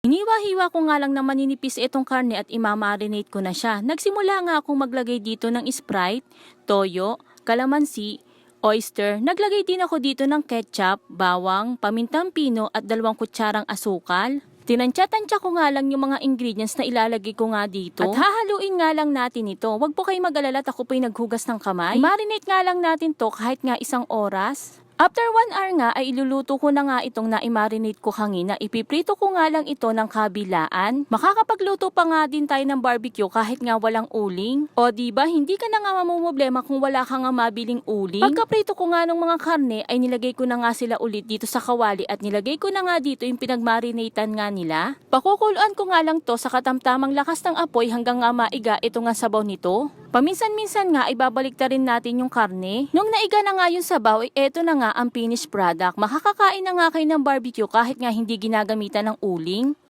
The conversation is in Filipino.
Hiniwa-hiwa ko nga lang na maninipis itong karne at imamarinate ko na siya. Nagsimula nga akong maglagay dito ng Sprite, toyo, kalamansi, oyster. Naglagay din ako dito ng ketchup, bawang, pamintang pino at 2 kutsarang asukal. Tinansya-tansya ko nga lang yung mga ingredients na ilalagay ko nga dito. At hahaluin nga lang natin ito. Huwag po kayo mag-alala at ako po'y naghugas ng kamay. Marinate nga lang natin to kahit nga 1 oras. After 1 hour nga ay iluluto ko na nga itong na-marinate ko kanina. Ipiprito ko nga lang ito ng kabilaan. Makakapagluto pa nga din tayo ng barbecue kahit nga walang uling. O diba, hindi ka na nga mamumblema kung wala ka nga mabiling uling. Pagkaprito ko nga ng mga karne ay nilagay ko na nga sila ulit dito sa kawali at nilagay ko na nga dito yung pinagmarinatan nga nila. Pakukuluan ko nga lang to sa katamtamang lakas ng apoy hanggang nga maiga ito nga sabaw nito. Paminsan-minsan nga ay babalik rin natin yung karne. Nung naiga na nga yung sabaw, eto na nga ang finished product. Makakakain na nga kayo ng barbecue kahit nga hindi ginagamitan ng uling.